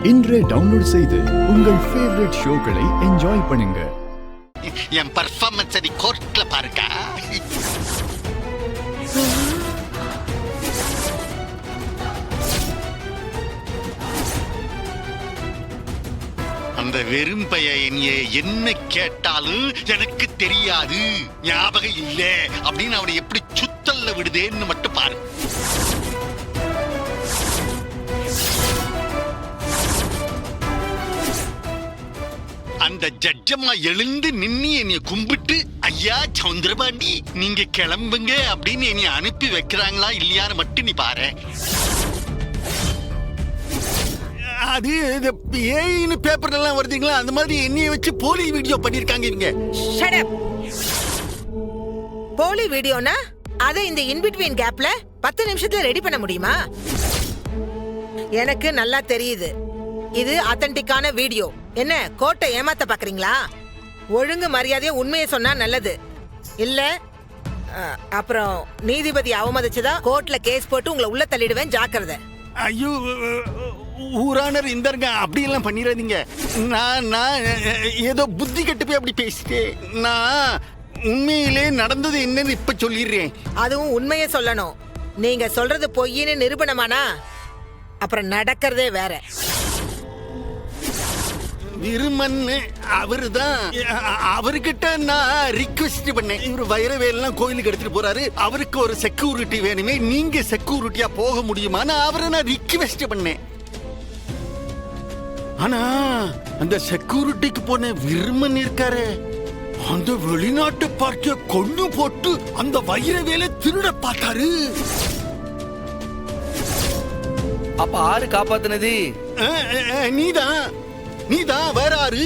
இன்றே டவுன்லோட் செய்து உங்கள் ஃபேவரட் ஷோக்களை என்ஜாய் பண்ணுங்க. என் பர்ஃபார்மன்ஸ் நீ கோர்ட்ல பாருங்க. அந்த வெறும் பையன் என்ன கேட்டாலும் எனக்கு தெரியாது, ஞாபகம் இல்ல அப்படின்னு அவனை எப்படி சுத்தல்ல விடுதேன்னு மட்டும் பாரு. அந்த ஜட்ஜம்மா எழுந்து நின்னு என்னைய கும்பிட்டு, ஐயா சந்திரபாண்டி நீங்க கிளம்புங்க அப்படின்னு என்னைய அனுப்பி வைக்கிறாங்களா இல்லையான்னு மட்டும் நீ பாரு. அது ஏன்னு பேப்பர்ல எல்லாம் வருதுங்களா, அந்த மாதிரி என்னைய வச்சு போலி வீடியோ பண்ணிருக்காங்க இவங்க. Shut up. போலி வீடியோனா அதை இந்த இன்பிட்வீன் கேப்ல 10 நிமிஷத்துல ரெடி பண்ண முடியுமா? எனக்கு நல்லா தெரியுது, இது ஆத்தென்டிக்கான வீடியோ. என்ன கோர்ட்டை ஏமாத்த பாக்குறீங்களா? ஒழுங்கு மரியாதையா உண்மையை சொன்னா நல்லது. இல்ல அப்புறம் நீதிபதி அவமதிச்சதா கோர்ட்ல கேஸ் போட்டு உங்களை உள்ள தள்ளிடுவேன், ஜாக்கிரதை. ஐயோ ஊரானர் இந்தங்க அப்படி எல்லாம் பண்ணிடாதீங்க. நான் ஏதோ புத்தி கட்டு போய் அப்படி பேசிட்டேன். நான் உண்மையிலே நடந்தது என்னன்னு இப்ப சொல்லிடுறேன். அதுவும் உண்மையை சொல்லணும். நீங்க சொல்றது பொய்ன்னு நிரூபணமானா அப்புறம் நடக்கிறதே வேற. விருமன் அவருதான். அவர்கிட்ட நான் ரிக்வெஸ்ட் பண்ணேன், இவர் வைரவேலாம் கோயிலுக்கு எடுத்துட்டு போறாரு, அவருக்கு ஒரு செக்யூரிட்டி வேணுமே, நீங்க செக்யூரிட்டியா போக முடியுமான்னு அவரை நான் ரிக்வெஸ்ட் பண்ணேன். ஆனா அந்த செக்யூரிட்டிக்கு போன விருமன் இருக்காரு, அந்த வெளிநாட்டு பார்ட்டிய கொண்டு போட்டு அந்த வைரவேலை திருட பார்த்தாரு. அப்ப ஆறு காப்பாத்துனது நீதான் வேற ஆறு?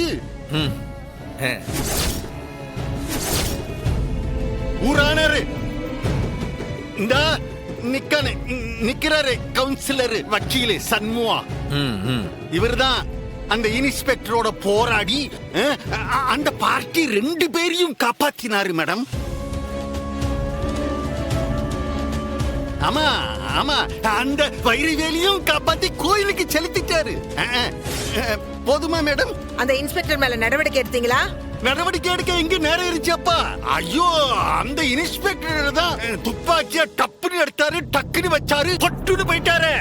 ஊரானரு இந்த நிக்கிறாரு கவுன்சிலர் வக்கீல் சண்முகா. இவர்தான் அந்த இன்ஸ்பெக்டரோட போராடி அந்த பார்ட்டி 2 பேரையும் காப்பாத்தினாரு மேடம். ஆமா ஆமா, அந்த வைரவேலியும் காப்பாத்தி கோயிலுக்கு செலுத்திட்டாரு. போதுமா மேடம்? அந்த இன்ஸ்பெக்டர் மேல நடவடிக்கை எடுத்தீங்களா? நடவடிக்கை எடுக்க எங்க நேரம் இருந்துச்சப்பா. ஐயோ, அந்த இன்ஸ்பெக்டர் தான் துப்பாக்கியா டப்புன்னு எடுத்தாரு, டக்குன்னு வச்சாரு, பட்டுன்னு போயிட்டாரு.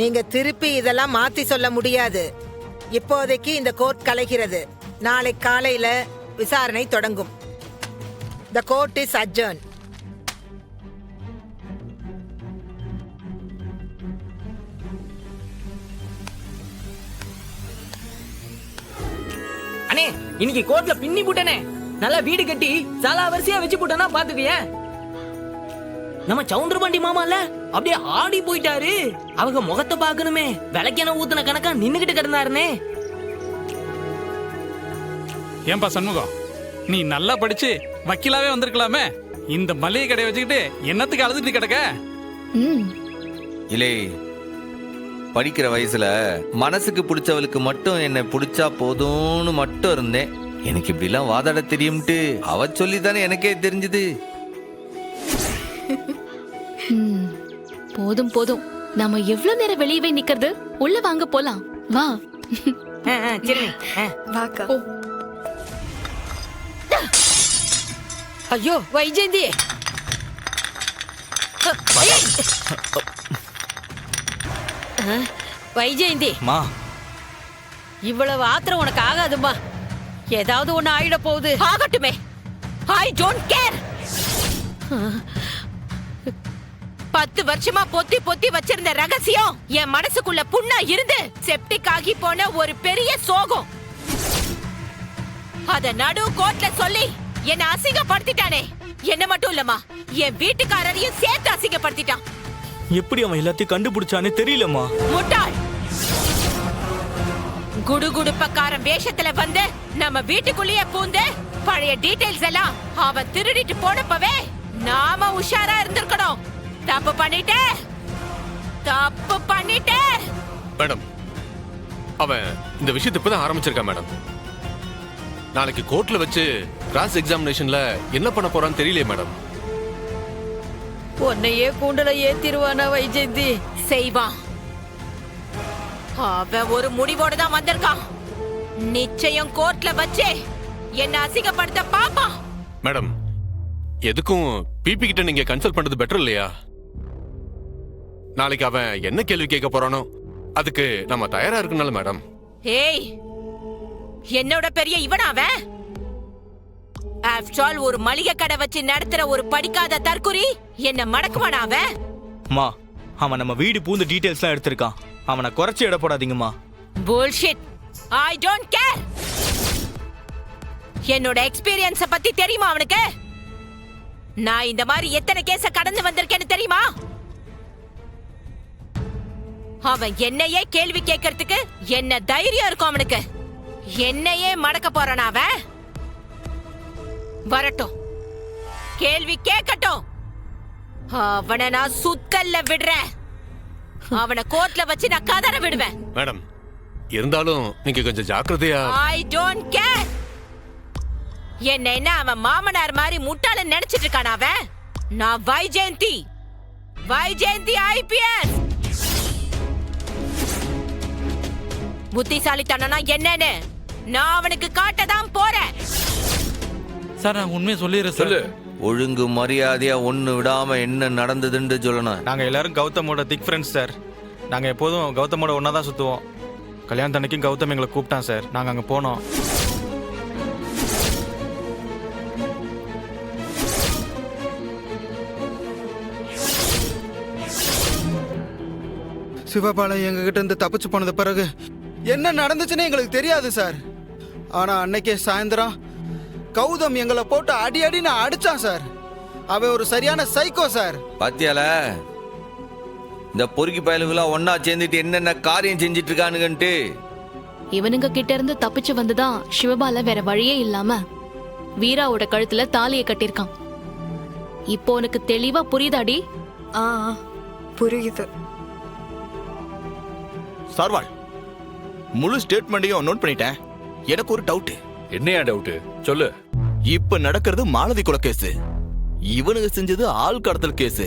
நீங்க திருப்பி இதெல்லாம் மாத்தி சொல்ல முடியாது. இப்போதைக்கு இந்த கோர்ட் கலைகிறது. நாளை காலையில விசாரணை தொடங்கும். The court is adjourned. அண்ணே, இன்னைக்கு கோர்ட்ல பின்னி போட்டனே. நல்லா வீடு கட்டி சாலா வரிசையா வச்சு போட்டனா பாத்துக்கிய. நம்ம சவுந்தரபாண்டி மாமால அப்படியே ஆடி போயிட்டாரு. அவங்க முகத்தை பாக்கணுமே, விளக்கென ஊத்துன கணக்கா நின்னுகிட்டு கிடந்தாருனே. ஏன்பா சண்முகம், நீ நல்லா படிச்சு வக்கீலாவே வந்திருக்கலாமே. இந்த மளிகை கடையை வச்சுக்கிட்டு என்னத்துக்கு அழுதுட்டு கிடக்க? இல்லே, படிக்கிற வயசுல மனசுக்கு பிடிச்சவளுக்கு மட்டும் என்ன பிடிச்சா போதும்னு மட்டும் இருந்தேன். எனக்கு இப்படி எல்லாம் வாதாட தெரியும்ட்டு அவ சொல்லித்தானே எனக்கே தெரிஞ்சது. போதும் போதும், நாம எவ்வளவு நேரம் வெளியவே நிக்கிறது? உள்ள வாங்க போலாம், வா. சரி வாக்கா. ஐயோ வைஜெயந்தி, வைஜெயந்தி, இவ்வளவு ஆத்திரம் உனக்கு ஆகாதுமா. ஏதாவது ஒண்ணு ஆயிட போகுது. ஆகட்டுமே, ஐ டோன்ட் கேர். 10 வருஷமா பொத்தி பொத்தி வச்சிருந்த ரகசியம் என் மனசுக்குள்ள புண்ணா இருந்து செப்டிக் ஆகி போன ஒரு பெரிய சோகம். அத நடு கோர்ட்ல சொல்லி என்ன அசிங்கப்படுத்திட்டானே. என்ன மட்டும் இல்லம்மா, என் வீட்டுக்காரரையும் சேர்த்து அசிங்கப்படுத்திட்டான். எப்படி அவன் எல்லாத்தையும் கண்டுபிடிச்சானே தெரியலம்மா. முட்டாள், குடுகுடுப்பக்காரன் வேஷத்துல வந்து நம்ம வீட்டுக்குள்ளேயே பூந்து பழைய டீடைல்ஸ் எல்லாம் அவன் திருடிட்டு போனப்பவே நாம உஷாரா இருந்திருக்கணும். தப்பு பண்ணிட்டே மேடம், அவன் இந்த விஷயத்தை இப்பதான் ஆரம்பிச்சிருக்கான் மேடம். நாளைக்கு கோர்ட்ல வச்சு கிராஸ் எக்ஸாமினேஷன்ல என்ன பண்ண போறான்னு தெரியலையே மேடம். உன்னையே கூண்டல ஏத்திருவானா வைஜெயந்தி? செய்வான். அவன் ஒரு முடிவோட தான் வந்திருக்கான். நிச்சயம் கோர்ட்ல வச்சு என்ன அசிங்கப்படுத்த பாப்பான். மேடம், எதுக்கும் பிபி கிட்ட நீங்க கன்சல்ட் பண்றது பெட்டர் இல்லையா? நாளைக்கு அவன் என்ன கேள்வி கேட்க போறானோ அதுக்கு நம்ம தயாரா இருக்கனால மேடம். ஏய், என்னோட பெரிய இவன் அவன். ஆஃப்டர் ஆல் ஒரு மளிகை கடை வச்சு நடத்துற ஒரு படிக்காத தற்குறி என்ன மடக்குவானா அவன்? அம்மா, அவன் நம்ம வீடு பூந்து டீடைல்ஸ்லாம் எடுத்திருக்கான். அவனை குறைச்சி எடை போடாதீங்கம்மா. bullshit. I don't care. என்னோட எக்ஸ்பீரியன்ஸ பத்தி தெரியுமா அவனுக்கு? நான் இந்த மாதிரி எத்தனை கேஸ கடந்து வந்திருக்கேன்னு தெரியுமா? அவன் என்னையே கேள்வி கேட்கறதுக்கு என்ன தைரியம் இருக்கும் அவனுக்கு? என்னையே மடக்க போறானா அவன்? வரட்டும், கேள்வி கேட்கட்டும். அவனை நான் சுத்தல்ல விடுறேன். அவனை கோர்ட்ல வச்சு நான் கதற விடுவேன். மேடம், இருந்தாலும் நீங்க கொஞ்சம் ஜாக்கிரதையா. I don't care. என்ன அவன் மாமனார் மாதிரி முட்டாள நினைச்சிட்டு இருக்கான அவன்? நான் வைஜெயந்தி ஐபிஎஸ். புத்திசாலித்தனம்னா என்னன்னு நான் அவனுக்கு காட்டதான் போறேன். சார், நான் உண்மையை சொல்லிடுறேன் சார். ஒழுங்கு மரியாதையா ஒண்ணு விடாம என்ன நடந்ததுன்னு சொல்லணும். நாங்கள் எல்லாரும் கௌதமோட திக் ஃப்ரெண்ட்ஸ் சார். நாங்கள் எப்போதும் கௌதமோட ஒன்றா தான் சுற்றுவோம். கல்யாணத்தன்னைக்கும் கௌதம் எங்களை கூப்பிட்டான் சார். நாங்கள் அங்கே போனோம். சிவபாலன் எங்ககிட்ட இருந்து தப்பிச்சு போனது பிறகு என்ன நடந்துச்சுன்னு எங்களுக்கு தெரியாது சார். ஆனா அன்னைக்கே சாயந்தரம் கௌதம் எங்களை போட்டு அடி அடின்னு அடிச்சான் சார். அவன் ஒரு சரியான சைக்கோ சார். பாத்தியால, இந்த பொறுக்கி பயலுகளா ஒன்னா சேர்ந்துட்டு என்னென்ன காரியம் செஞ்சிட்டு இருக்கானுங்கன்ட்டு. இவனுங்க கிட்ட இருந்து தப்பிச்சு வந்துதான் சிவபால வேற வழியே இல்லாம வீராவோட கழுத்துல தாலியை கட்டிருக்கான். இப்போ உனக்கு தெளிவா புரியுதாடி? புரியுது. சார்வாள், முழு ஸ்டேட்மெண்ட்டையும் நோட் பண்ணிட்டேன். எனக்கு ஒரு டவுட். என்னையா டவுட்? சொல்லு. இப்ப நடக்கிறது மாலதி கொலை கேஸ். இவனுக்கு செஞ்சது ஆள் கடத்தல் கேஸ்.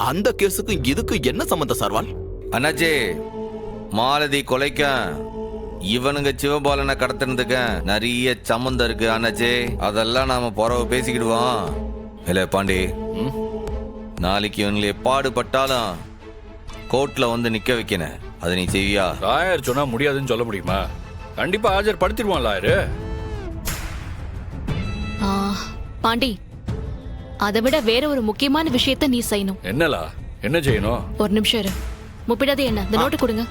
அந்த கேஸுக்கும் இதுக்கும் என்ன சம்பந்தம் சார்வாள்? அண்ணாச்சி, மாலதி கொலைக்கும் இவனுங்க சிவபாலனை கடத்தினதுக்கு நிறைய சம்மந்தம் இருக்கு அண்ணாச்சி. அதெல்லாம் நாம புறவை பேசிக்கிடுவோம். இல்ல பாண்டி, நாளைக்கு இவனுங்களை பாடுபட்டாலும் கோர்ட்ல வந்து நிக்க வைக்கணும். அதை நீ செய்வியா? லாயர் சொன்னா முடியாதுன்னு சொல்ல முடியுமா? கண்டிப்பா ஆஜர் படுத்திடுவான் லாயரு. பாண்டி, அதை விட வேற ஒரு முக்கியமான விஷயத்த நீ செய்யணும். என்னலா? என்ன செய்யணும்? ஒரு நிமிஷம் இரு. முப்பிடாதே என்ன, இந்த நோட்டு கொடுங்க.